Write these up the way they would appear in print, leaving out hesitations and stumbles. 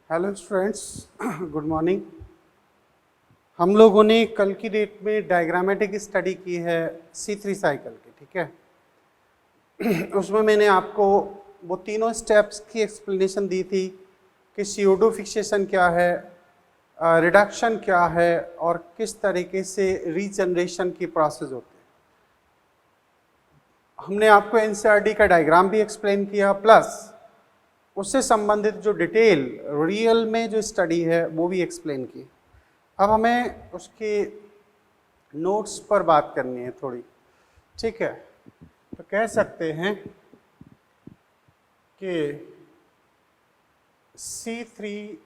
Hello students, good morning. हम लोगों ने कल की डेट में डायग्रामेटिक स्टडी की है C3 साइकिल की, ठीक है। उसमें मैंने आपको वो तीनों स्टेप्स की एक्सप्लेनेशन दी थी कि CO2 फिक्सेशन क्या है, रिडक्शन क्या है और किस तरीके से रीजनरेशन की प्रोसेस होती है। हमने आपको NCERT का डायग्राम भी एक्सप्लेन किया, प्लस उससे संबंधित जो डिटेल रियल में जो स्टडी है वो भी एक्सप्लेन की। अब हमें उसके नोट्स पर बात करनी है थोड़ी, ठीक है। तो कह सकते हैं कि C3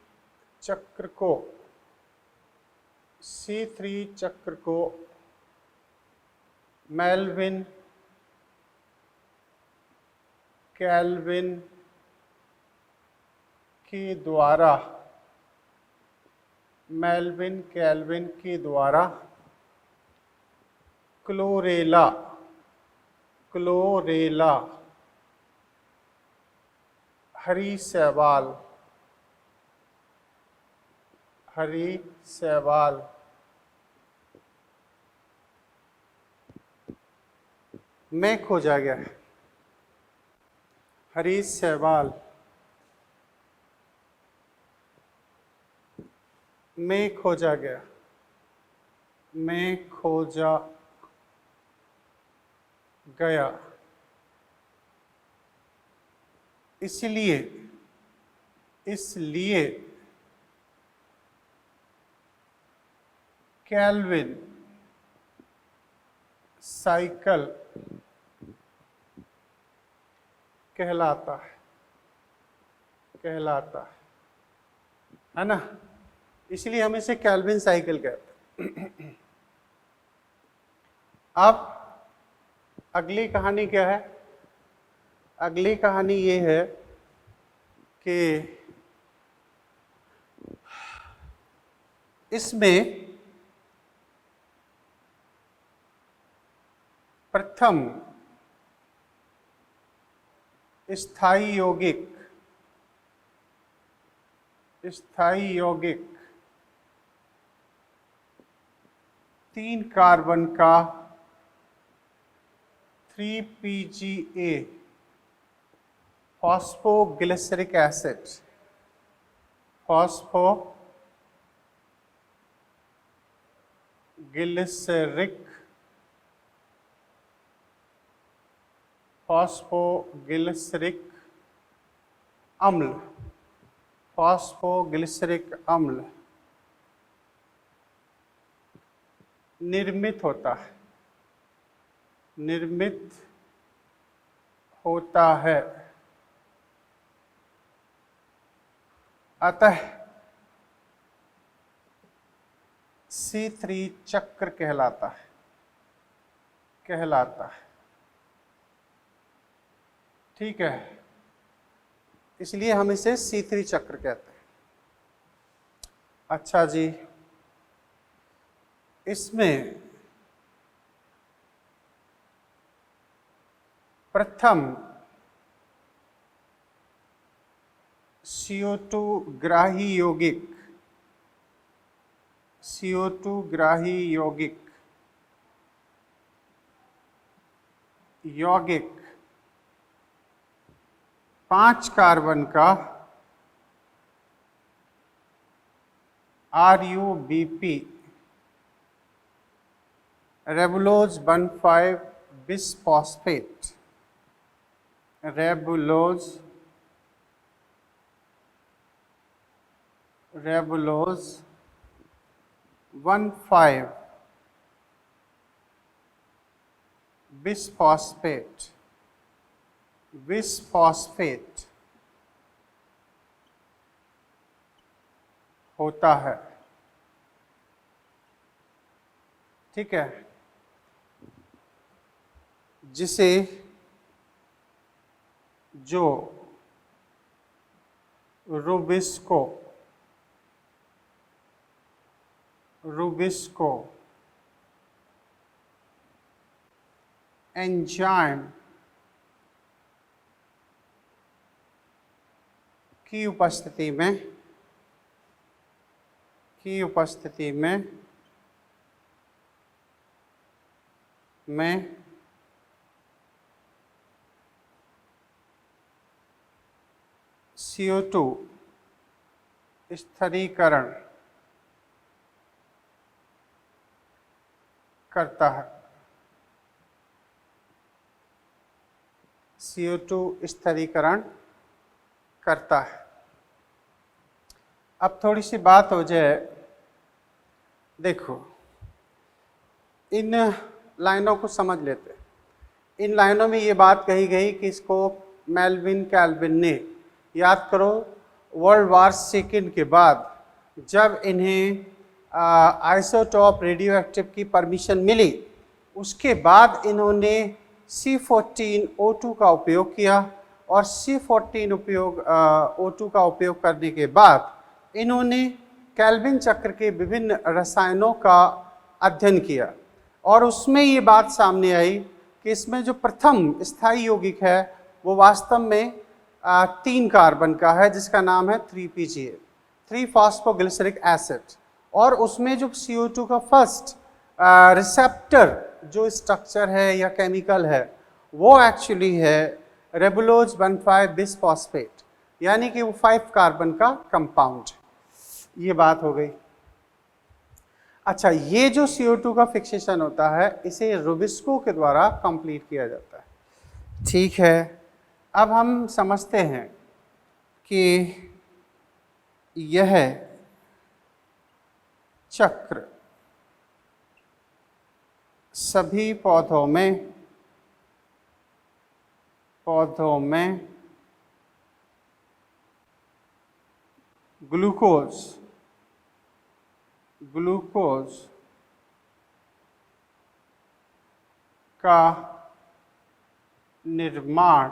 चक्र को मेल्विन कैल्विन के द्वारा क्लोरेला हरी सैवाल में खोजा गया है। हरी सैवाल में खोजा गया। इसलिए कैल्विन साइकिल कहलाता है ना। इसलिए हम इसे कैल्विन साइकिल कहते हैं। अब अगली कहानी क्या है? अगली कहानी ये है कि इसमें प्रथम स्थायी यौगिक 3 कार्बन का 3PGA फॉस्फोग्लिसरिक फॉस्फोग्लिसरिक अम्ल निर्मित होता है। अतः C3 चक्र कहलाता है। ठीक है, इसलिए हम इसे C3 चक्र कहते हैं। अच्छा जी, इसमें प्रथम CO2 ग्राही यौगिक 5 कार्बन का RUBP रेबुलोज 15 बिसफॉस्फेट रेबुलोज 15 बिसफॉस्फेट होता है। ठीक है, जिसे जो रूबिस्को एंजाइम की उपस्थिति में की उपस्थिति में CO2 स्थिरीकरण करता है। CO2 स्थिरीकरण करता है। अब थोड़ी सी बात हो जाए, देखो इन लाइनों को समझ लेते हैं। इन लाइनों में ये बात कही गई कि इसको मेल्विन कैल्विन ने, याद करो, वर्ल्ड वार सेकेंड के बाद जब इन्हें आइसोटॉप रेडियो एक्टिव की परमिशन मिली, उसके बाद इन्होंने C14O2 का उपयोग किया और C14 O2 का उपयोग करने के बाद इन्होंने केल्विन चक्र के विभिन्न रसायनों का अध्ययन किया और उसमें ये बात सामने आई कि इसमें जो प्रथम स्थायी यौगिक है वो वास्तव में 3 कार्बन का है, जिसका नाम है 3PGA, 3 फॉस्फोग्लिसरिक एसिड। और उसमें जो CO2 का फर्स्ट रिसेप्टर जो स्ट्रक्चर है या केमिकल है वो एक्चुअली है रेबुलोज 1,5 बिसफॉस्फेट, यानी कि वो 5 कार्बन का कंपाउंड। ये बात हो गई। अच्छा, ये जो CO2 का फिक्सेशन होता है इसे रुबिस्को के द्वारा कंप्लीट किया जाता है। ठीक है, अब हम समझते हैं कि यह चक्र सभी पौधों में ग्लूकोज का निर्माण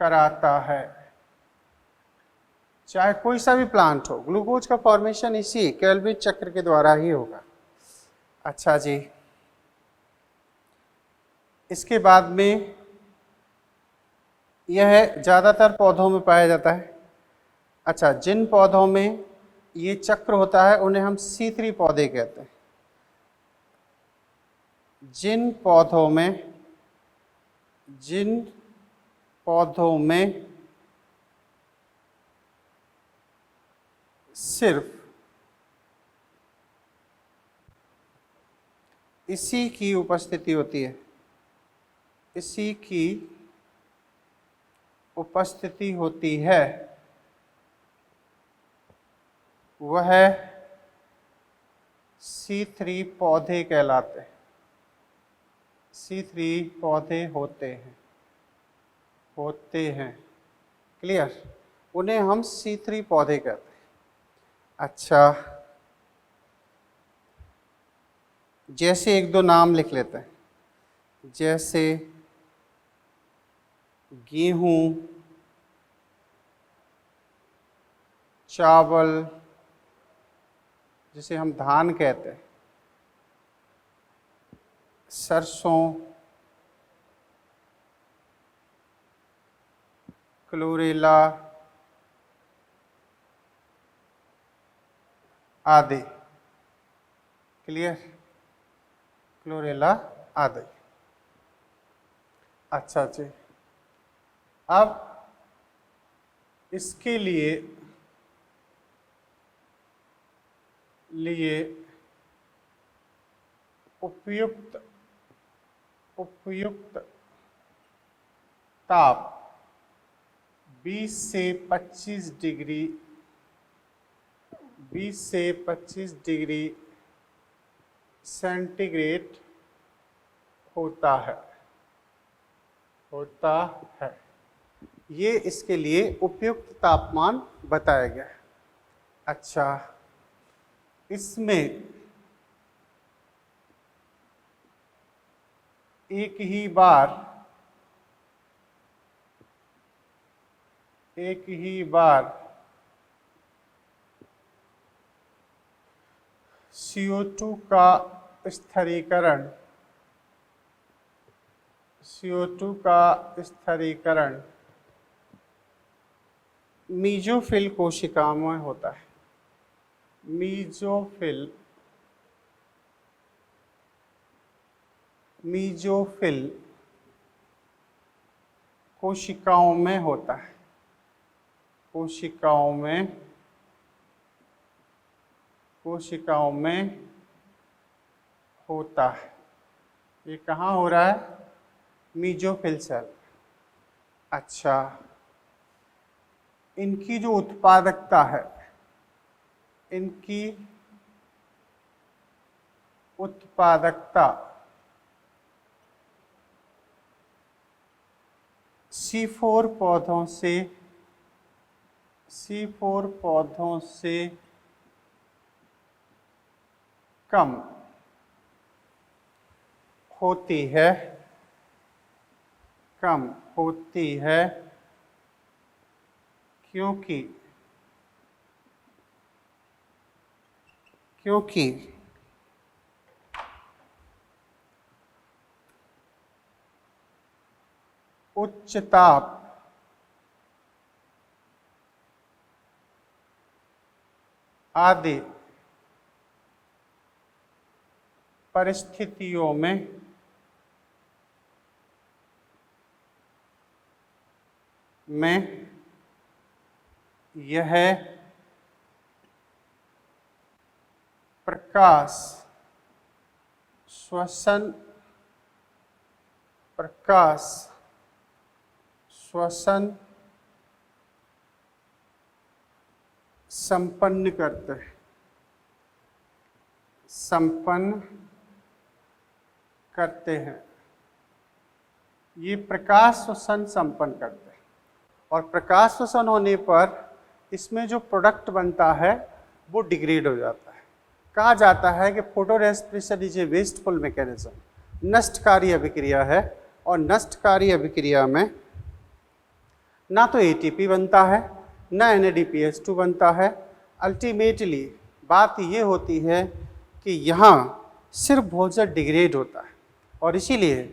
कराता है। चाहे कोई सा भी प्लांट हो, ग्लूकोज का फॉर्मेशन इसी केल्विन चक्र के द्वारा ही होगा। अच्छा जी, इसके बाद में यह ज़्यादातर पौधों में पाया जाता है। अच्छा, जिन पौधों में ये चक्र होता है उन्हें हम C3 पौधे कहते हैं। जिन पौधों में सिर्फ इसी की उपस्थिति होती है, वह C3 पौधे कहलाते हैं। C3 पौधे होते हैं। क्लियर? उन्हें हम C3 पौधे कहते हैं। अच्छा, जैसे एक दो नाम लिख लेते हैं, जैसे गेहूं, चावल, जिसे हम धान कहते हैं, सरसों, क्लोरेला आदि। क्लियर? क्लोरेला आदि। अच्छा जी, अब इसके लिए उपयुक्त ताप 20 से 25 डिग्री सेंटीग्रेड होता है। ये इसके लिए उपयुक्त तापमान बताया गया है। अच्छा, इसमें एक ही बार CO2 का स्थिरीकरण मीजोफिल कोशिकाओं में होता है। मीजोफिल कोशिकाओं में होता है। कोशिकाओं में होता है। ये कहाँ हो रहा है? Mesophyll cell. अच्छा, इनकी जो उत्पादकता है, इनकी उत्पादकता C4 पौधों से कम होती है, क्योंकि उच्च ताप आदि परिस्थितियों में यह प्रकाश श्वसन संपन्न करते हैं। ये प्रकाश श्वसन संपन्न करते हैं, और प्रकाश श्वसन होने पर इसमें जो प्रोडक्ट बनता है वो डिग्रेड हो जाता है। कहा जाता है कि photorespiration is a wasteful mechanism, नष्टकारी अभिक्रिया है, और नष्टकारी अभिक्रिया में ना तो एटीपी बनता है, ना NADPH2 बनता है। अल्टीमेटली बात ये होती है कि यहाँ सिर्फ भोजन डिग्रेड होता है, और इसीलिए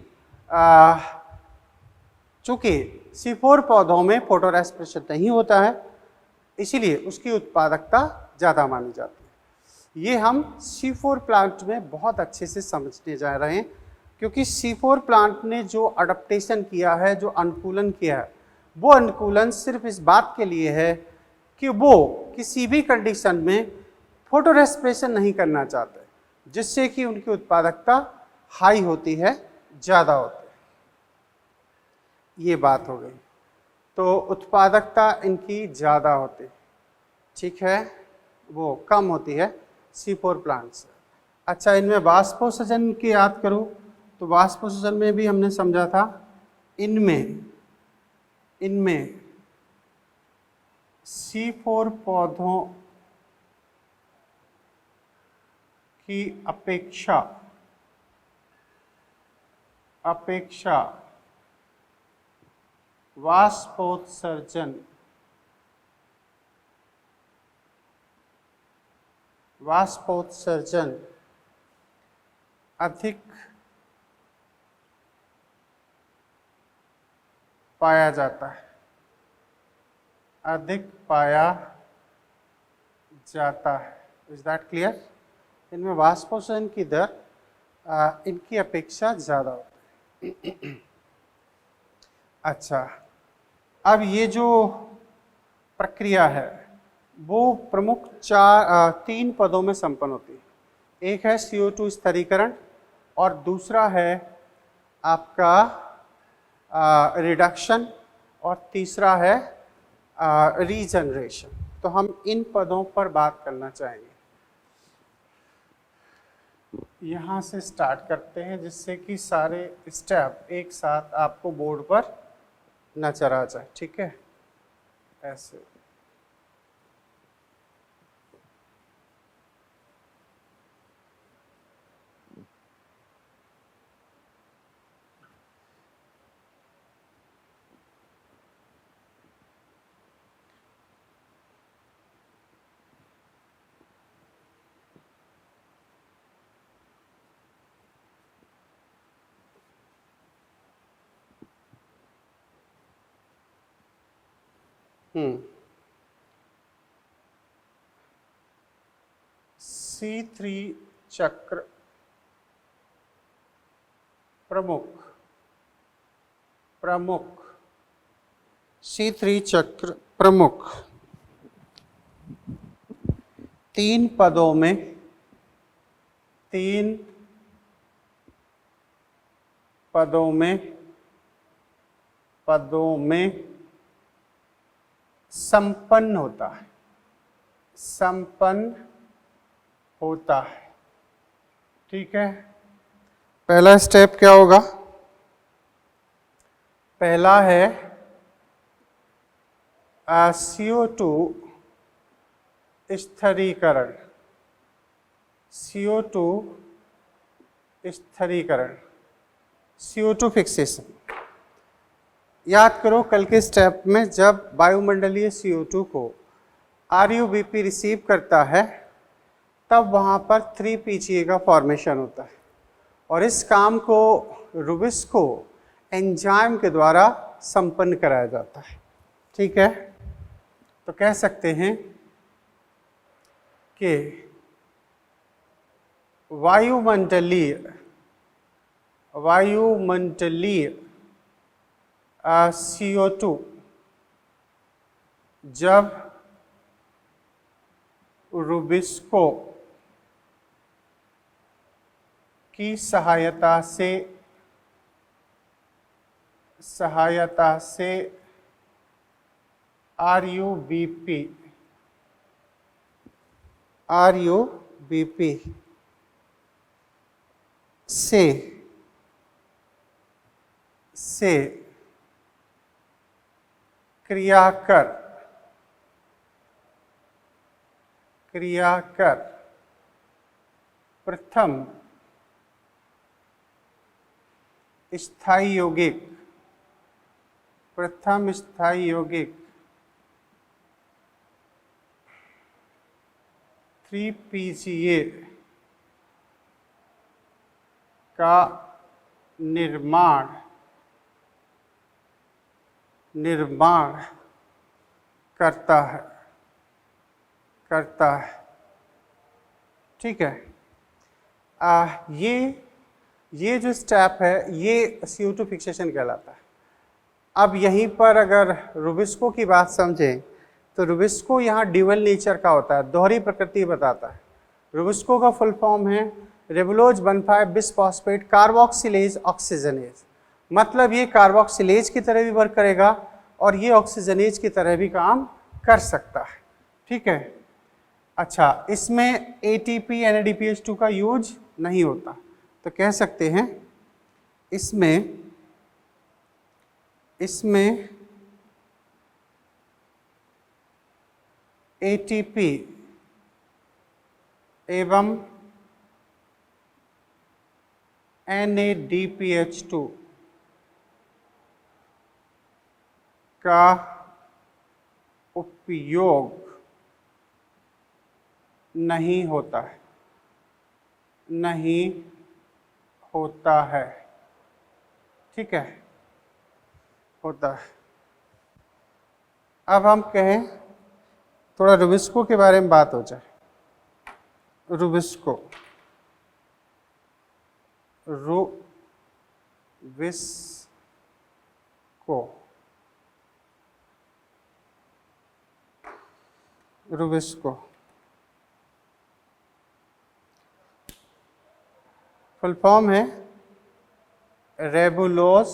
चूँकि C4 पौधों में फोटोरेस्पिरेशन नहीं होता है, इसीलिए उसकी उत्पादकता ज़्यादा मानी जाती है। ये हम C4 प्लांट में बहुत अच्छे से समझने जा रहे हैं, क्योंकि C4 प्लांट ने जो अडप्टेशन किया है, जो अनुकूलन किया है, वो अनुकूलन सिर्फ इस बात के लिए है कि वो किसी भी कंडीशन में फोटोरेस्पिरेशन नहीं करना चाहते, जिससे कि उनकी उत्पादकता हाई होती है, ज़्यादा होती है। ये बात हो गई। तो उत्पादकता इनकी ज़्यादा होती है, ठीक है, वो कम होती है C4 प्लांट से। अच्छा, इनमें वाष्पोत्सर्जन की याद करूँ तो वाष्पोत्सर्जन में भी हमने समझा था, इनमें C4 पौधों की अपेक्षा वाष्पोत्सर्जन अधिक पाया जाता है, इज दैट क्लियर? इनमें वाष्पोत्सर्जन की दर इनकी अपेक्षा ज़्यादा होती है। अच्छा, अब ये जो प्रक्रिया है वो प्रमुख 3 पदों में संपन्न होती है। एक है CO2 स्थिरीकरण, और दूसरा है आपका रिडक्शन, और तीसरा है रीजनरेशन। तो हम इन पदों पर बात करना चाहेंगे। यहाँ से स्टार्ट करते हैं, जिससे कि सारे स्टेप एक साथ आपको बोर्ड पर नजर आ जाए, ठीक है? ऐसे C3 चक्र प्रमुख C3 चक्र प्रमुख 3 पदों में संपन्न होता है। ठीक है, पहला स्टेप क्या होगा? पहला है CO2 स्थिरीकरण, CO2 फिक्सेशन। याद करो कल के स्टेप में जब वायुमंडलीय CO2 को RuBP रिसीव करता है तब वहाँ पर 3PGA का फॉर्मेशन होता है और इस काम को रुबिस्को एंजाइम के द्वारा संपन्न कराया जाता है। ठीक है, तो कह सकते हैं कि वायुमंडलीय CO2 जब रुबिस्को की सहायता से RuBP से क्रिया कर प्रथम स्थायी यौगिक 3PGA का निर्माण करता है। ठीक है, ये जो स्टेप है ये CO2 फिक्सेशन कहलाता है। अब यहीं पर अगर रुबिस्को की बात समझें तो रुबिस्को यहाँ ड्यूअल नेचर का होता है, दोहरी प्रकृति बताता है। रुबिस्को का फुल फॉर्म है रिबोलोज 1,5 बिसफॉस्फेट कार्बोक्सिलेज ऑक्सीजनेज। मतलब ये कार्बोक्सिलेज की तरह भी वर्क करेगा और ये ऑक्सीजनेज की तरह भी काम कर सकता है। ठीक है, अच्छा, इसमें ATP NADPH2 का यूज नहीं होता, तो कह सकते हैं इसमें ATP एवं NADPH2 का उपयोग नहीं होता है। ठीक है, होता है। अब हम कहें थोड़ा रुबिस्को के बारे में बात हो जाए। रुबिस्को फुल फॉर्म है राइबोलोज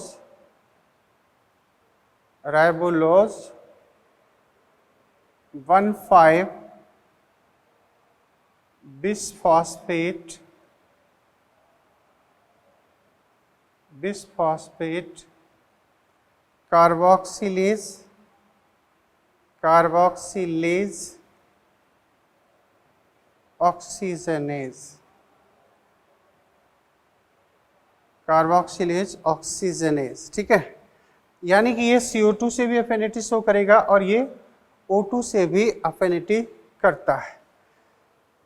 1,5 बिसफॉस्फेट कार्बोक्सिलेज ऑक्सीजनेज। ठीक है, यानी कि ये CO2 से भी अफिनिटी शो करेगा और ये O2 से भी अफिनिटी करता है।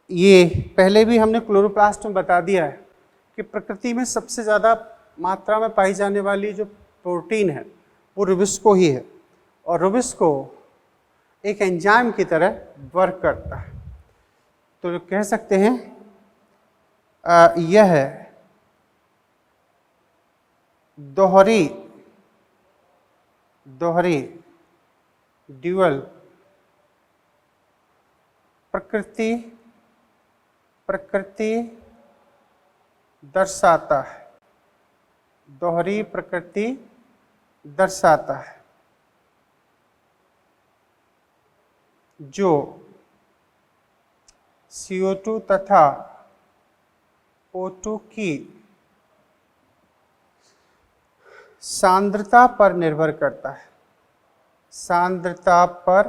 ये पहले भी हमने क्लोरोप्लास्ट में बता दिया है कि प्रकृति में सबसे ज़्यादा मात्रा में पाई जाने वाली जो प्रोटीन है वो रुबिस्को ही है और रुबिस्को एक एंजाइम की तरह वर्क करता है। तो कह सकते हैं यह दोहरी ड्यूअल प्रकृति दर्शाता है, दोहरी प्रकृति दर्शाता है, जो CO2 तथा O2 की सांद्रता पर निर्भर करता है, सांद्रता पर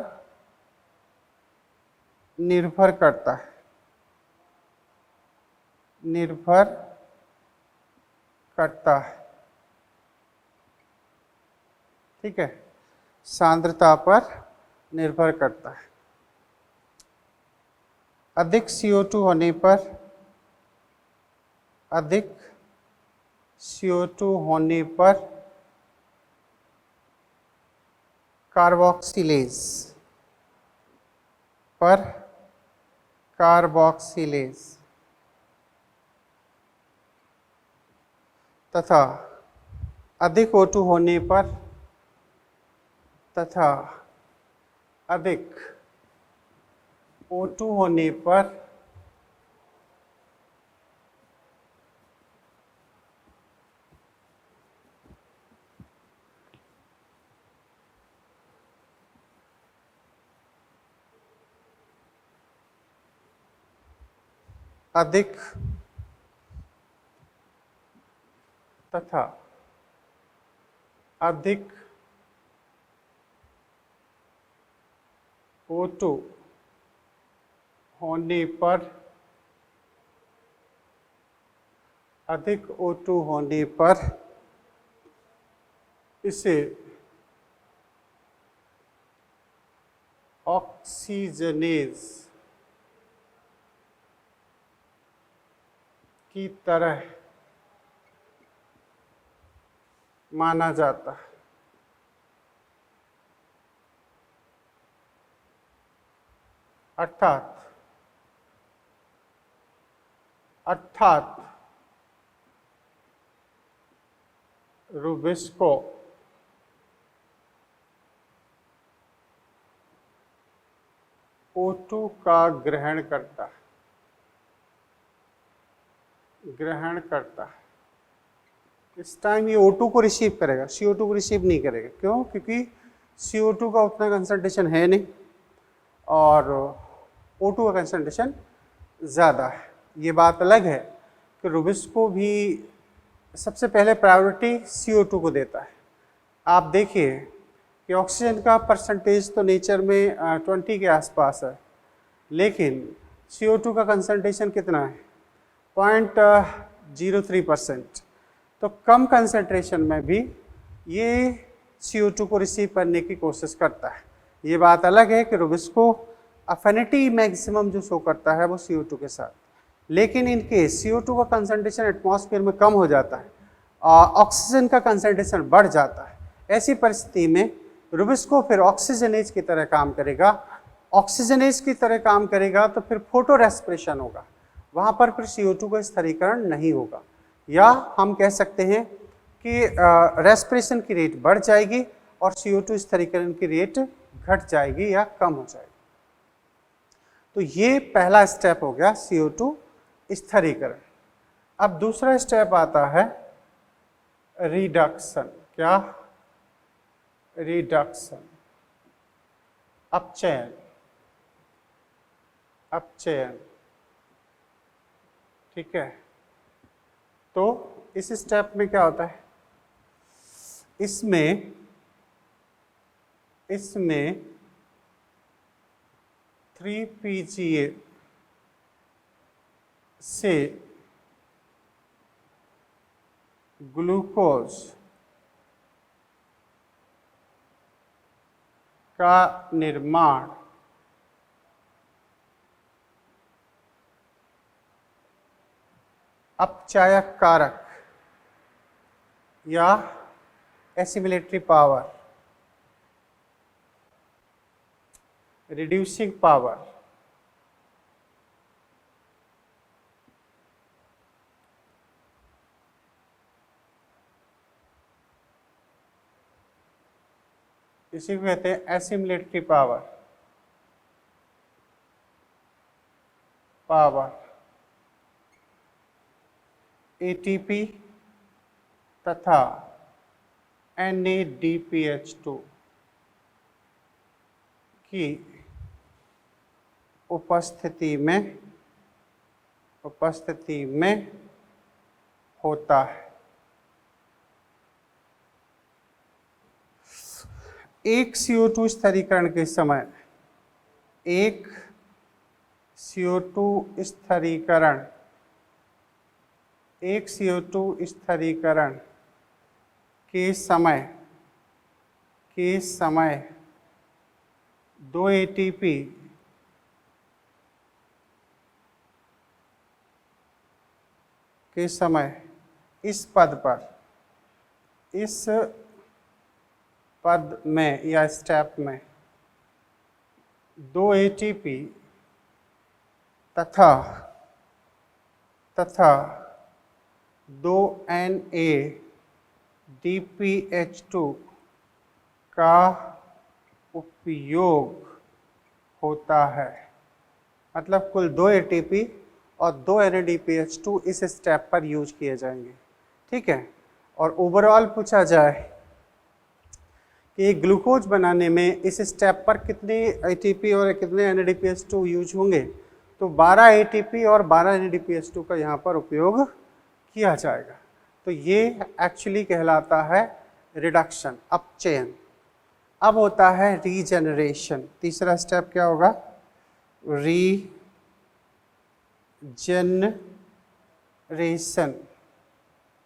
निर्भर करता है, निर्भर करता है। ठीक है, सांद्रता पर निर्भर करता है। अधिक CO2 होने पर, अधिक CO2 होने पर कार्बोक्सिलेज तथा अधिक O2 होने पर अधिक O2 होने पर अधिक तथा अधिक O2 होने पर, अधिक O2 होने पर इसे ऑक्सीजनेज की तरह माना जाता है। अर्थात रुबिस्को O2 का ग्रहण करता है, इस टाइम ये O2 को रिसीव करेगा, CO2 को रिसीव नहीं करेगा। क्यों? क्योंकि CO2 का उतना कंसंट्रेशन है नहीं और O2 का कंसंट्रेशन ज़्यादा है। ये बात अलग है कि रुबिस्को भी सबसे पहले प्रायोरिटी CO2 को देता है। आप देखिए कि ऑक्सीजन का परसेंटेज तो नेचर में 20 के आसपास है, लेकिन CO2 का कंसंट्रेशन कितना है? 0.03%। तो कम कंसंट्रेशन में भी ये CO2 को रिसीव करने की कोशिश करता है। ये बात अलग है कि रुबिस्को अफिनिटी मैक्सिमम जो शो करता है वो CO2 के साथ, लेकिन इनके CO2 का कंसंट्रेशन एटमॉस्फेयर में कम हो जाता है, ऑक्सीजन का कंसंट्रेशन बढ़ जाता है। ऐसी परिस्थिति में रुबिस्को फिर ऑक्सीजनेज की तरह काम करेगा। ऑक्सीजनेज की तरह काम करेगा तो फिर फोटो रेस्पिरेशन होगा, वहाँ पर फिर CO2 का स्थिरीकरण नहीं होगा, या हम कह सकते हैं कि रेस्पिरेशन की रेट बढ़ जाएगी और CO2 स्थिरीकरण की रेट घट जाएगी या कम हो जाएगी। तो ये पहला स्टेप हो गया CO2 स्थिरीकरण। अब दूसरा स्टेप आता है रिडक्शन। क्या? रिडक्शन, अपचयन। ठीक है, तो इस स्टेप में क्या होता है? इसमें 3PGA से ग्लूकोज का निर्माण अपचायक कारक या एसिमिलेटरी पावर, रिड्यूसिंग पावर इसी को कहते हैं एसिमिलेटरी पावर। एटीपी तथा NADPH2 की उपस्थिति में होता है। एक CO2 स्थिरीकरण के समय, एक CO2 स्थिरीकरण के समय 2 ATP के समय इस पद में या स्टेप में 2 ATP तथा 2 NADPH2 का उपयोग होता है। मतलब कुल 2 ATP और 2 NADPH2 इस स्टेप पर यूज किए जाएंगे। ठीक है। और ओवरऑल पूछा जाए कि ग्लूकोज बनाने में इस स्टेप पर कितने ATP और कितने NADPH2 यूज होंगे, तो 12 ATP और 12 NADPH2 का यहाँ पर उपयोग किया जाएगा। तो ये एक्चुअली कहलाता है रिडक्शन, अपचयन। अब होता है रीजेनरेशन। तीसरा स्टेप क्या होगा? रीजेनरेशन।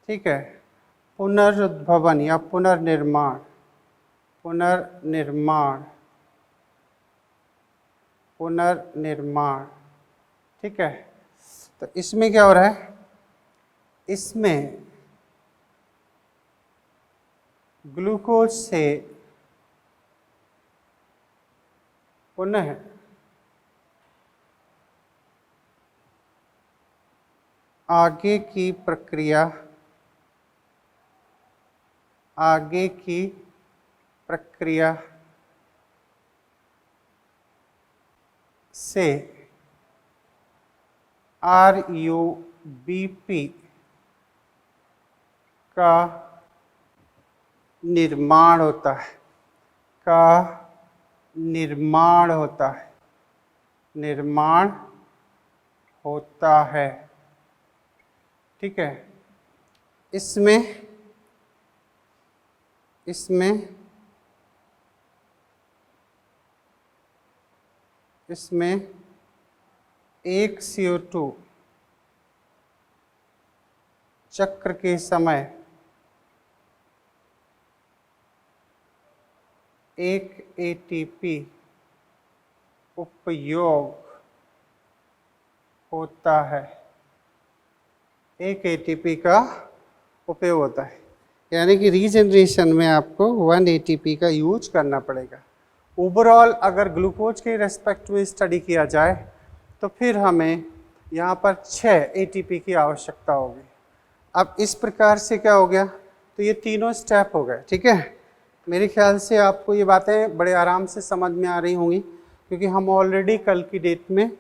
ठीक है। पुनरुद्भवन या पुनर्निर्माण। ठीक है। तो इसमें क्या हो रहा है? इसमें ग्लूकोज से पुनः आगे की प्रक्रिया से RUBP का निर्माण होता है। ठीक है। इसमें एक CO2 चक्र के समय एक ATP उपयोग होता है। एक ATP का उपयोग होता है, यानी कि रीजनरेशन में आपको 1 ATP का यूज करना पड़ेगा। ओवरऑल अगर ग्लूकोज के रेस्पेक्ट में स्टडी किया जाए तो फिर हमें यहाँ पर 6 ATP की आवश्यकता होगी। अब इस प्रकार से क्या हो गया? तो ये तीनों स्टेप हो गए। ठीक है। मेरे ख्याल से आपको ये बातें बड़े आराम से समझ में आ रही होंगी, क्योंकि हम ऑलरेडी कल की डेट में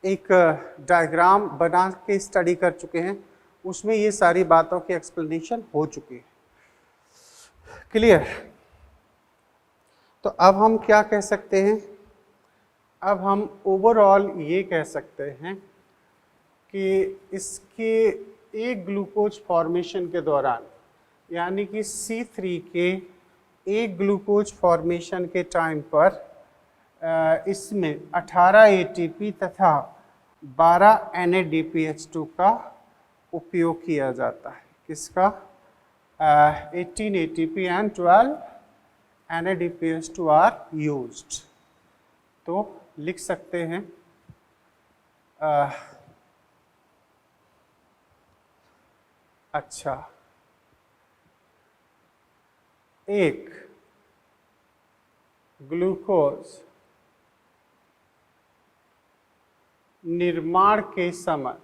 एक डायग्राम बना के स्टडी कर चुके हैं, उसमें ये सारी बातों की एक्सप्लेनेशन हो चुकी है। क्लियर? तो अब हम क्या कह सकते हैं? अब हम ओवरऑल ये कह सकते हैं कि इसके एक ग्लूकोज फॉर्मेशन के दौरान, यानी कि C3 के एक ग्लूकोज फॉर्मेशन के टाइम पर इसमें 18 ATP तथा 12 NADPH2 का उपयोग किया जाता है। किसका? 18 ATP and 12 NADPH2 are used. तो लिख सकते हैं अच्छा, एक ग्लूकोज निर्माण के समय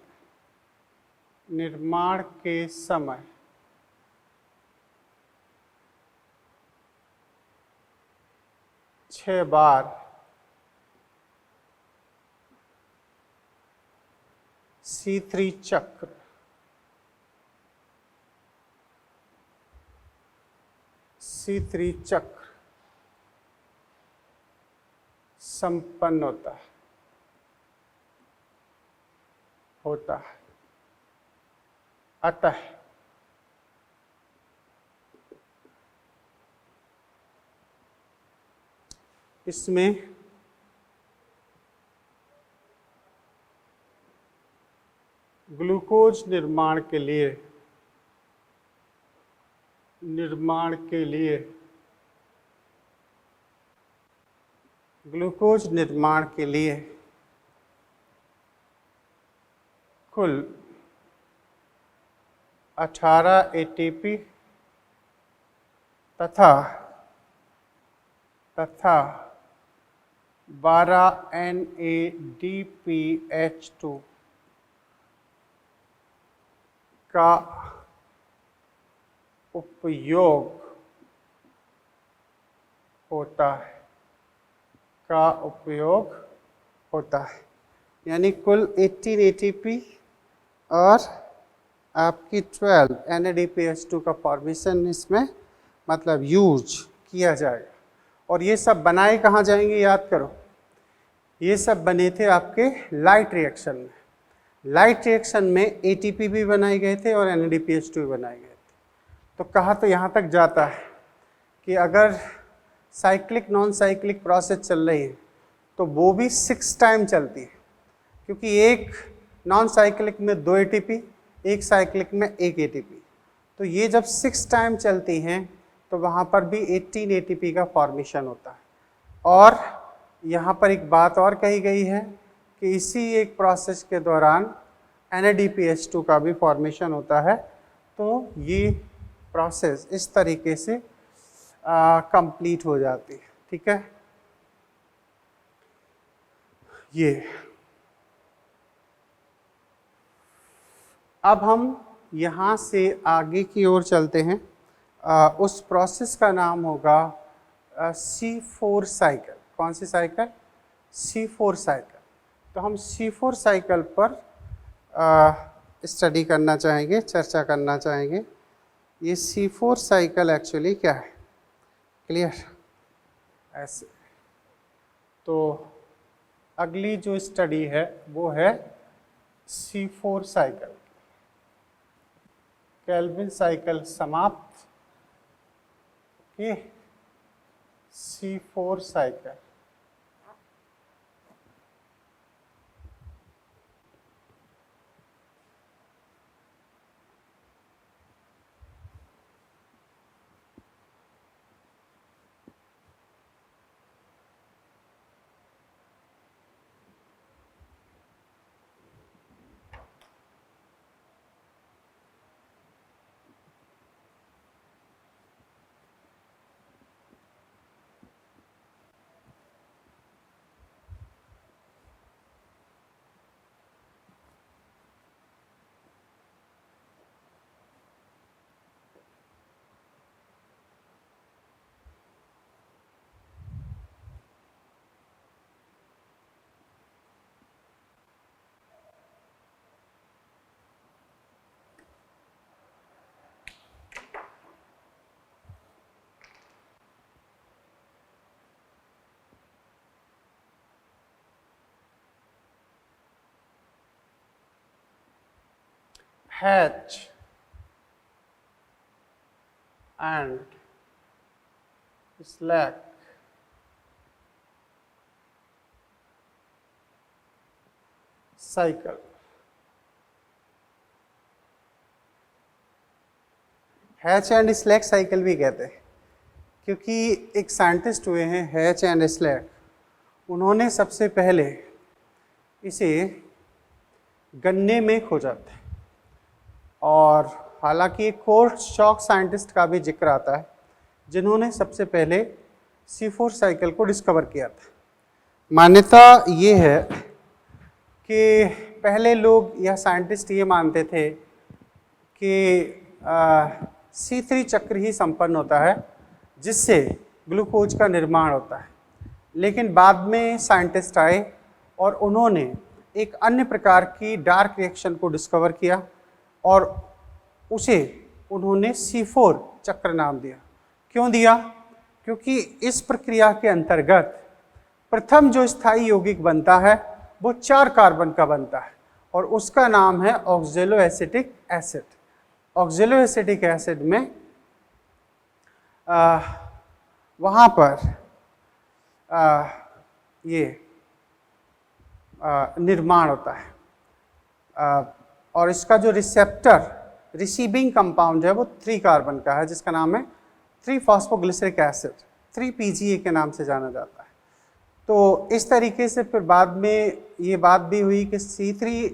6 बार C3 चक्र संपन्न होता है। अतः इसमें ग्लूकोज निर्माण के लिए कुल 18 ATP तथा 12 NADPH2 का उपयोग होता है। यानी कुल 18 ATP और आपकी 12 NADPH2 का फॉर्मेशन इसमें मतलब यूज किया जाएगा। और ये सब बनाए कहाँ जाएंगे, याद करो, ये सब बने थे आपके लाइट रिएक्शन में। लाइट रिएक्शन में ATP भी बनाए गए थे और NADPH2 भी बनाए गए थे। तो कहा तो यहाँ तक जाता है कि अगर साइक्लिक नॉन साइक्लिक प्रोसेस चल रही है तो वो भी 6 टाइम चलती है, क्योंकि एक नॉन साइक्लिक में 2 ATP, एक साइक्लिक में 1 ATP। तो ये जब 6 टाइम चलती हैं तो वहाँ पर भी 18 ATP का फॉर्मेशन होता है। और यहाँ पर एक बात और कही गई है कि इसी एक प्रोसेस के दौरान NADPH2 का भी फॉर्मेशन होता है। तो ये प्रोसेस इस तरीके से कंप्लीट हो जाती है। ठीक है, ये अब हम यहाँ से आगे की ओर चलते हैं। उस प्रोसेस का नाम होगा C4 साइकिल। कौन सी साइकिल? C4 cycle. तो हम C4 साइकिल पर स्टडी करना चाहेंगे, चर्चा करना चाहेंगे। ये C4 साइकिल एक्चुअली क्या है, क्लियर? ऐसे तो अगली जो स्टडी है वो है C4 साइकिल। केल्विन साइकिल समाप्त के C4 cycle. Hatch and Slack cycle. Hatch and slack cycle भी कहते हैं, क्योंकि एक साइंटिस्ट हुए हैं हैच एंड स्लैक। उन्होंने सबसे पहले इसे गन्ने में खोजा था। और हालांकि एक कोर्ट शॉक साइंटिस्ट का भी जिक्र आता है जिन्होंने सबसे पहले C4 साइकिल को डिस्कवर किया था। मान्यता ये है कि पहले लोग या साइंटिस्ट ये मानते थे कि C3 चक्र ही संपन्न होता है जिससे ग्लूकोज का निर्माण होता है। लेकिन बाद में साइंटिस्ट आए और उन्होंने एक अन्य प्रकार की डार्क रिएक्शन को डिस्कवर किया और उसे उन्होंने C4 चक्र नाम दिया। क्यों दिया? क्योंकि इस प्रक्रिया के अंतर्गत प्रथम जो स्थायी यौगिक बनता है वो 4 कार्बन का बनता है और उसका नाम है ऑक्जेलोएसिटिक एसिड। ऑक्जेलोएसिटिक एसिड में वहाँ पर ये निर्माण होता है और इसका जो रिसीविंग कंपाउंड है वो 3 कार्बन का है, जिसका नाम है 3-फॉस्फोग्लिसरिक एसिड, 3-PGA के नाम से जाना जाता है। तो इस तरीके से फिर बाद में ये बात भी हुई कि C3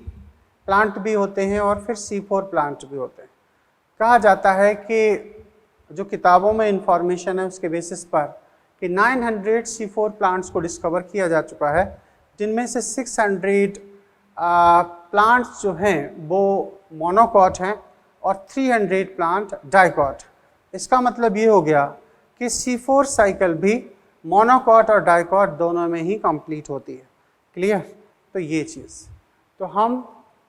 प्लांट भी होते हैं और फिर C4 प्लांट भी होते हैं। कहा जाता है कि जो किताबों में इंफॉर्मेशन है उसके बेसिस पर कि 900 C4 प्लांट्स को डिस्कवर किया जा चुका है, जिनमें से 600 प्लांट्स जो हैं वो मोनोकॉट हैं और 300 प्लांट डाइकॉट। इसका मतलब ये हो गया कि C4 साइकिल भी मोनोकॉट और डाइकॉट दोनों में ही कंप्लीट होती है। क्लियर? तो ये चीज़, तो हम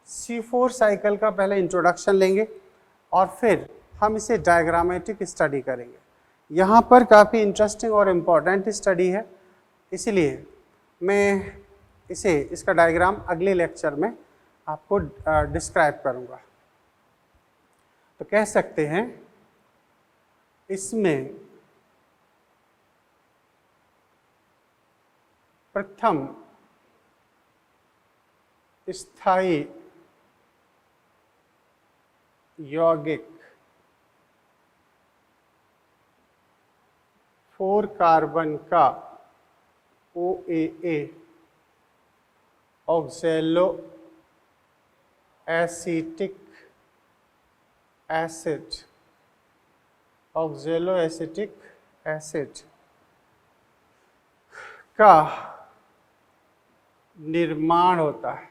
C4 साइकिल का पहले इंट्रोडक्शन लेंगे और फिर हम इसे डायग्रामेटिक स्टडी करेंगे। यहाँ पर काफ़ी इंटरेस्टिंग और इम्पॉर्टेंट स्टडी है, इसलिए मैं इसका डायग्राम अगले लेक्चर में आपको डिस्क्राइब करूँगा। तो कह सकते हैं इसमें प्रथम स्थायी यौगिक 4 कार्बन का OAA ऑक्जेलो acetic acid, ऑक्जेलो acetic acid का निर्माण होता है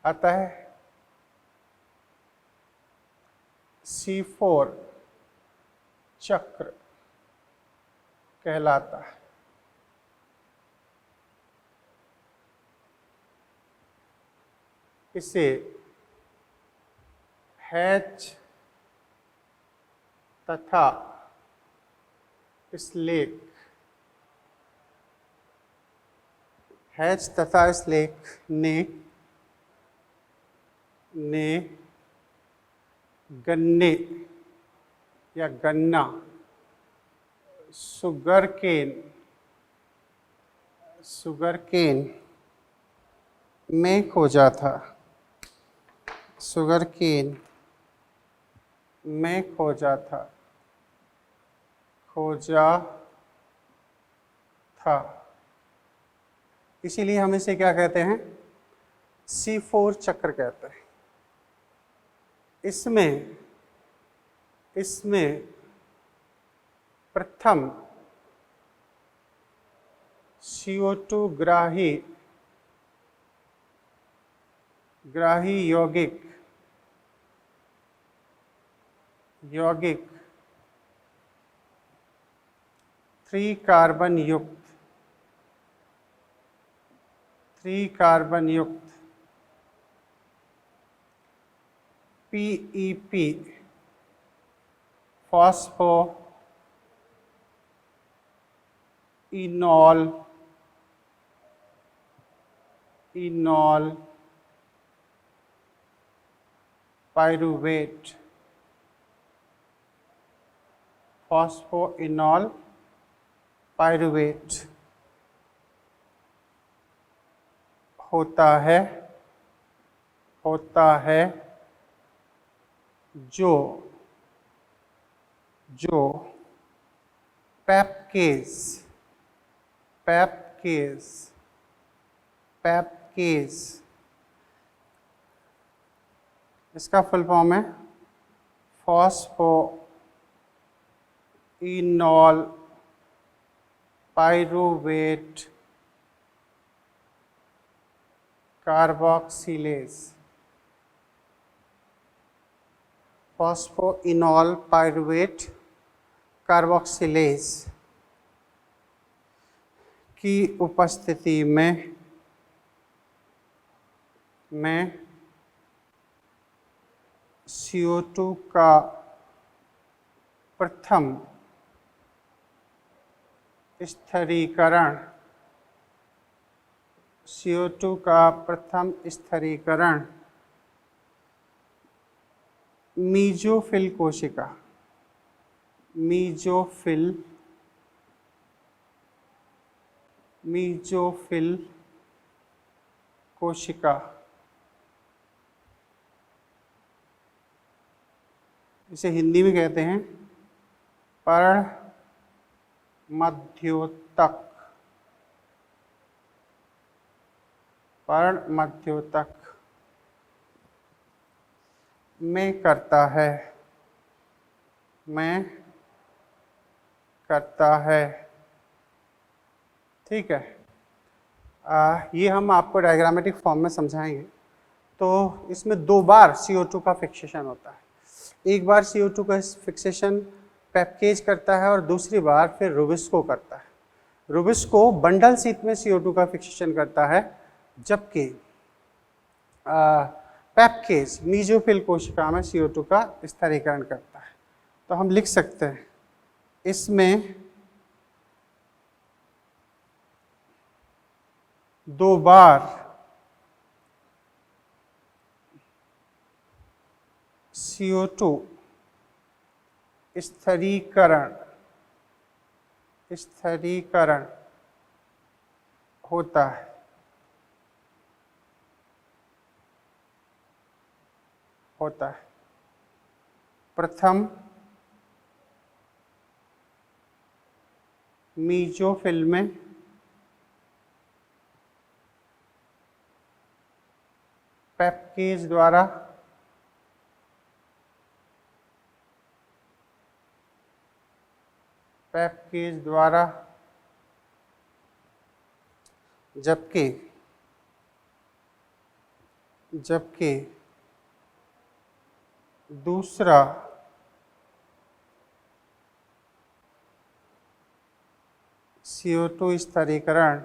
अतः C4 चक्र कहलाता है। इसे हैच तथा स्लेक ने गन्ने या गन्ना शुगर केन में खोजा था। इसीलिए हम इसे क्या कहते हैं? C4 चक्र कहते हैं। इसमें प्रथम CO2 ग्राही यौगिक 3 कार्बन युक्त PEP फॉस्फो इनॉल पाइरूवेट होता है जो पैपकेज इसका फुल फॉर्म है phospho इनॉल pyruvate carboxylase. Phosphoenol pyruvate carboxylase की उपस्थिति में CO2 का प्रथम स्थिरीकरण मीजोफिल कोशिका इसे हिंदी में कहते हैं पर्णमध्योतक में करता है। ठीक है, ये हम आपको डायग्रामेटिक फॉर्म में समझाएंगे। तो इसमें 2 बार CO2 का फिक्सेशन होता है। एक बार CO2 का फिक्सेशन पेप्केज करता है और दूसरी बार फिर रुबिस्को करता है। रुबिस्को बंडल शीट में CO2 का फिक्सेशन करता है, जबकि पेप्केज मीजोफिल कोशिका में CO2 का स्थिरीकरण करता है। तो हम लिख सकते हैं इसमें 2 बार CO2 स्थिरीकरण होता है। प्रथम मीजोफिल में पेप्केज द्वारा जबकि दूसरा CO2 स्थिरीकरण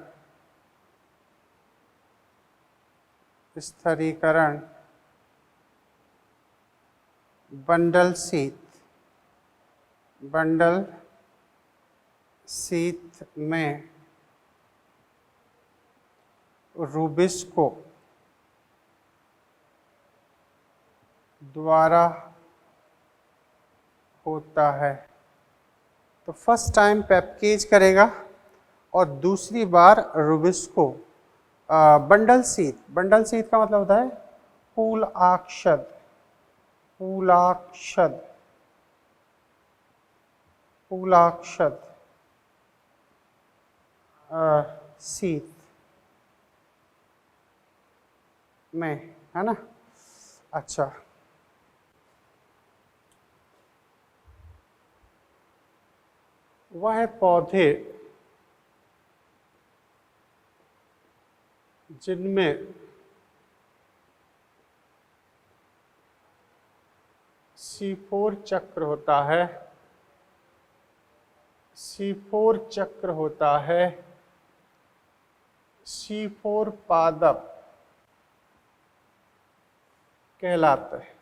बंडल शीट में रुबिस्को द्वारा होता है। तो फर्स्ट टाइम पेप्केज करेगा और दूसरी बार रुबिस्को बंडल शीट का मतलब होता है पूलाक्षद शीट में, है ना। अच्छा, वह पौधे जिनमें C4 चक्र होता है, C4 पादप कहलाते हैं।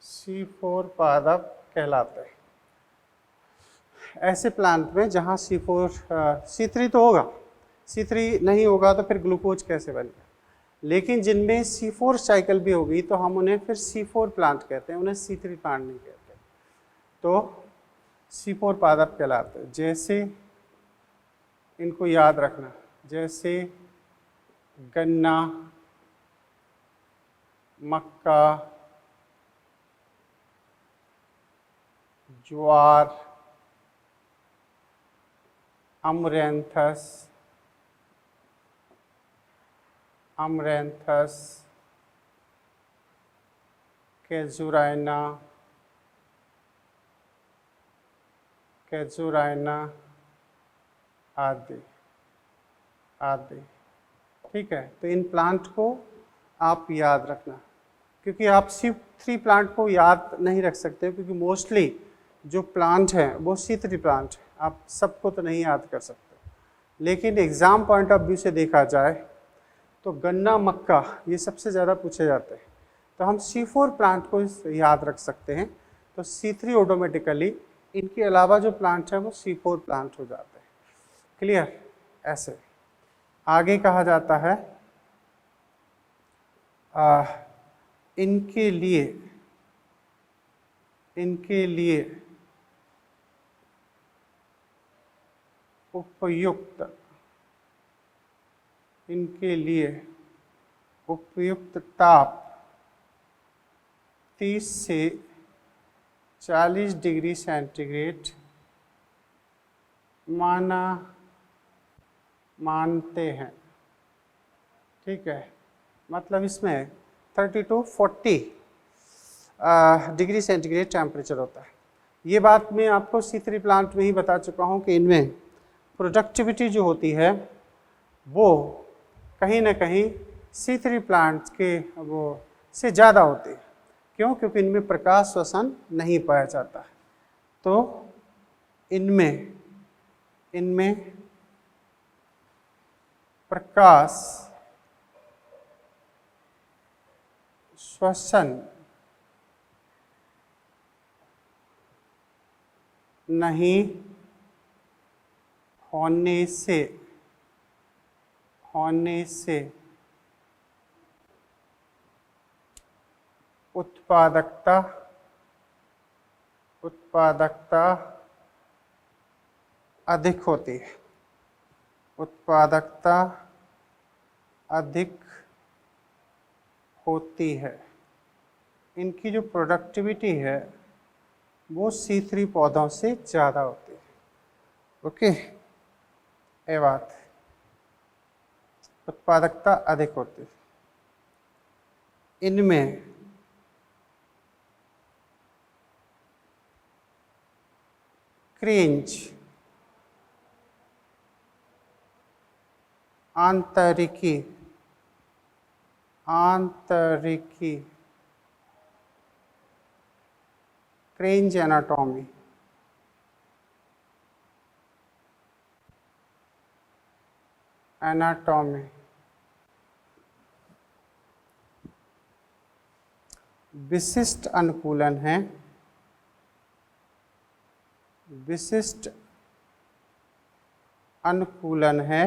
C4 पादप कहलाते हैं। ऐसे प्लांट में जहाँ C3 तो होगा, C3 नहीं होगा तो फिर ग्लूकोज कैसे बनेगा। लेकिन जिनमें C4 साइकिल भी होगी तो हम उन्हें फिर C4 प्लांट कहते हैं, उन्हें C3 प्लांट नहीं कहते। तो C4 पादप कहलाते हैं। जैसे इनको याद रखना, जैसे गन्ना, मक्का, ज्वार, अमरैंथस, कैजुराइना आदि। ठीक है, तो इन प्लांट को आप याद रखना, क्योंकि आप C3 प्लांट को याद नहीं रख सकते, क्योंकि मोस्टली जो प्लांट है वो C3 प्लांट है, आप सबको तो नहीं याद कर सकते। लेकिन एग्ज़ाम पॉइंट ऑफ व्यू से देखा जाए तो गन्ना, मक्का ये सबसे ज़्यादा पूछे जाते हैं, तो हम C4 प्लांट को याद रख सकते हैं। तो C3 ऑटोमेटिकली इनके अलावा जो प्लांट है वो C4 प्लांट हो जाते हैं। क्लियर? ऐसे आगे कहा जाता है इनके लिए उपयुक्त ताप 30 से 40 डिग्री सेंटीग्रेड मानते हैं। ठीक है, मतलब इसमें 30 to 40 डिग्री सेंटीग्रेड टेम्परेचर होता है। ये बात मैं आपको C3 प्लांट में ही बता चुका हूँ कि इनमें प्रोडक्टिविटी जो होती है वो कहीं ना कहीं C3 प्लांट के वो से ज़्यादा होती है। क्यों? क्योंकि इनमें प्रकाश श्वसन नहीं पाया जाता है। तो इनमें प्रकाश श्वसन नहीं होने से उत्पादकता अधिक होती है। उत्पादकता अधिक होती है। इनकी जो प्रोडक्टिविटी है वो C3 पौधों से ज़्यादा होती है। ओके, ये बात, उत्पादकता अधिक होती है। इनमें क्रेंज आंतरिकी क्रेंज एनाटॉमी विशिष्ट अनुकूलन है। विशिष्ट अनुकूलन है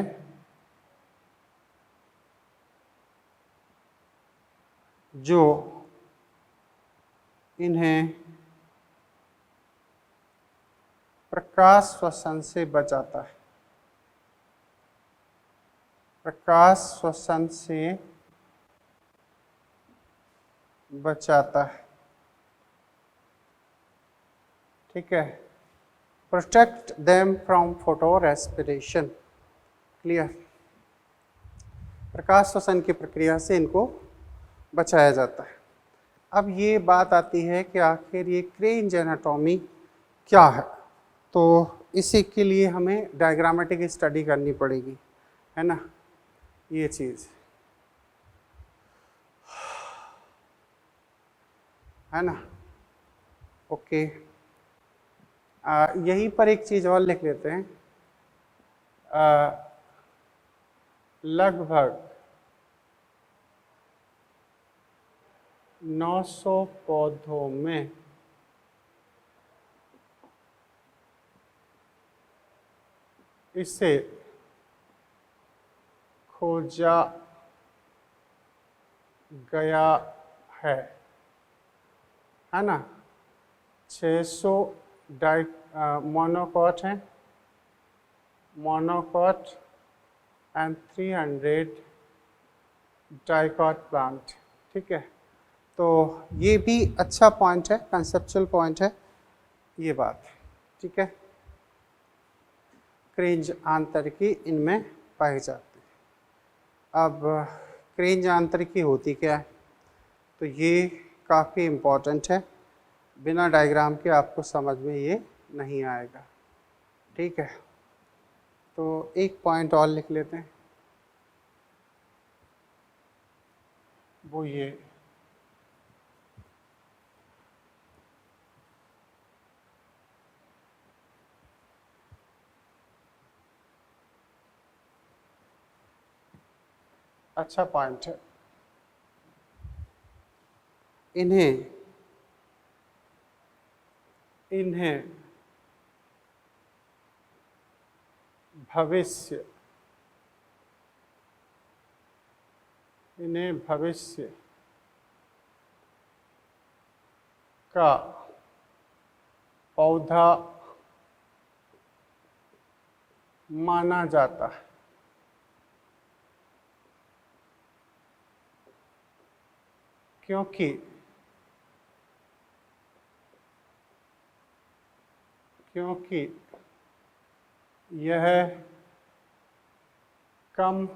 जो इन्हें प्रकाश श्वसन से बचाता है। प्रकाश श्वसन से बचाता है। ठीक है, protect them from photorespiration. Clear? प्रकाश श्वसन की प्रक्रिया से इनको बचाया जाता है। अब ये बात आती है कि आखिर ये क्रेंज एनाटॉमी क्या है, तो इसी के लिए हमें डायग्रामेटिक स्टडी करनी पड़ेगी, है ना, ये चीज़ है ना। ओके, यहीं पर एक चीज़ और लिख लेते हैं। लगभग 900 पौधों में इसे खोजा गया है ना। 600 मोनोकॉट हैं, मोनोकॉट एंड 300 डाइकॉट प्लांट। ठीक है, तो ये भी अच्छा पॉइंट है, कंसेप्चुअल पॉइंट है ये बात। ठीक है, क्रेंज आंतरिकी इनमें पाई जाती है। अब क्रेंज आंतरिकी होती क्या है, तो ये काफ़ी इम्पोर्टेंट है, बिना डायग्राम के आपको समझ में ये नहीं आएगा। ठीक है, तो एक पॉइंट और लिख लेते हैं। वो ये अच्छा पॉइंट है। इन्हें भविष्य का पौधा माना जाता है, क्योंकि यह कम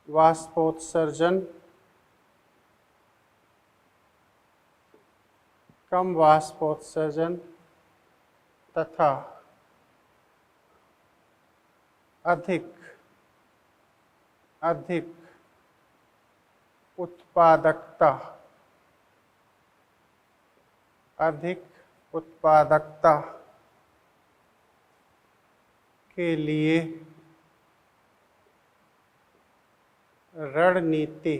वाष्पोत्सर्जन तथा अधिक उत्पादकता के लिए रणनीति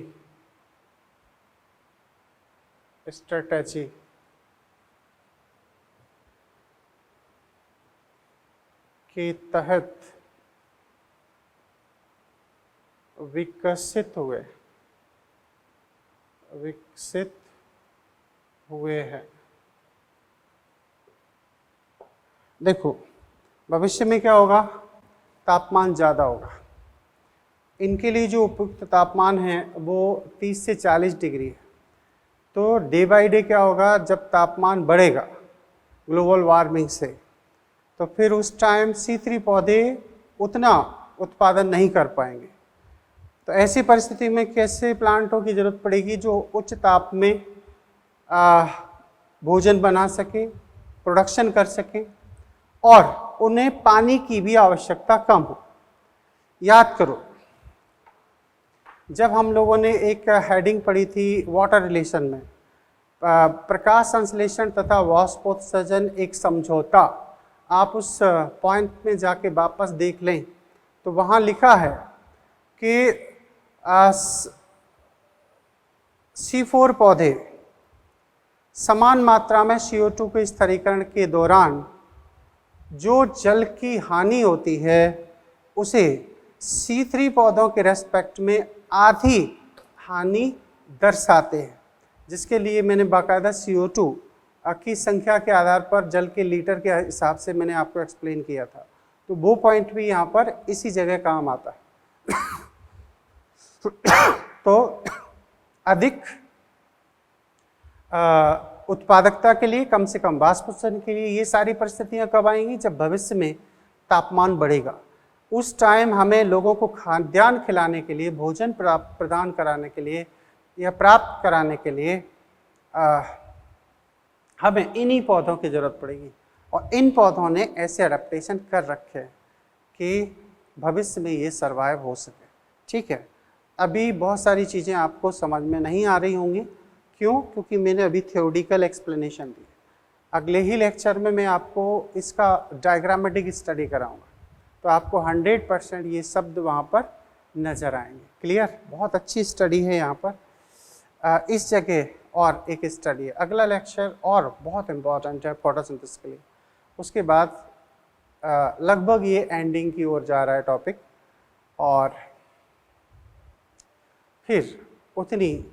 स्ट्रेटजी के तहत विकसित हुए हैं। देखो, भविष्य में क्या होगा, तापमान ज़्यादा होगा। इनके लिए जो उपयुक्त तापमान है वो 30 से 40 डिग्री है। तो डे बाय डे क्या होगा, जब तापमान बढ़ेगा ग्लोबल वार्मिंग से, तो फिर उस टाइम C3 पौधे उतना उत्पादन नहीं कर पाएंगे। तो ऐसी परिस्थिति में कैसे प्लांटों की जरूरत पड़ेगी जो उच्च ताप में भोजन बना सके, प्रोडक्शन कर सके, और उन्हें पानी की भी आवश्यकता कम हो। याद करो, जब हम लोगों ने एक हेडिंग पढ़ी थी वाटर रिलेशन में, प्रकाश संश्लेषण तथा वाष्पोत्सर्जन एक समझौता, आप उस पॉइंट में जाके वापस देख लें तो वहाँ लिखा है कि C4 पौधे समान मात्रा में CO2 के स्थिरीकरण के दौरान जो जल की हानि होती है उसे C3 पौधों के रेस्पेक्ट में आधी हानि दर्शाते हैं, जिसके लिए मैंने बाकायदा CO2 की संख्या के आधार पर जल के लीटर के हिसाब से मैंने आपको एक्सप्लेन किया था। तो वो पॉइंट भी यहाँ पर इसी जगह काम आता है। तो अधिक उत्पादकता के लिए, कम से कम वाष्पोत्सर्जन के लिए ये सारी परिस्थितियाँ कब आएंगी, जब भविष्य में तापमान बढ़ेगा। उस टाइम हमें लोगों को खाद्यान्न खिलाने के लिए, भोजन प्रदान कराने के लिए या प्राप्त कराने के लिए हमें इन्हीं पौधों की ज़रूरत पड़ेगी। और इन पौधों ने ऐसे अडेप्टेशन कर रखे हैं कि भविष्य में ये सर्वाइव हो सके। ठीक है, अभी बहुत सारी चीज़ें आपको समझ में नहीं आ रही होंगी। क्यों? क्योंकि मैंने अभी थ्योरेटिकल एक्सप्लेनेशन दी। अगले ही लेक्चर में मैं आपको इसका डायग्रामेटिक स्टडी कराऊंगा, तो आपको 100% ये शब्द वहाँ पर नज़र आएंगे। क्लियर? बहुत अच्छी स्टडी है यहाँ पर। इस जगह और एक स्टडी है, अगला लेक्चर और बहुत इम्पॉर्टेंट है फोटोसिंथेसिस के लिए। उसके बाद लगभग ये एंडिंग की ओर जा रहा है टॉपिक, और फिर उतनी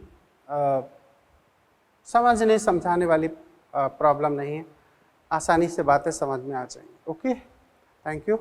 समझने समझाने वाली प्रॉब्लम नहीं है, आसानी से बातें समझ में आ जाएंगी। Okay, thank you.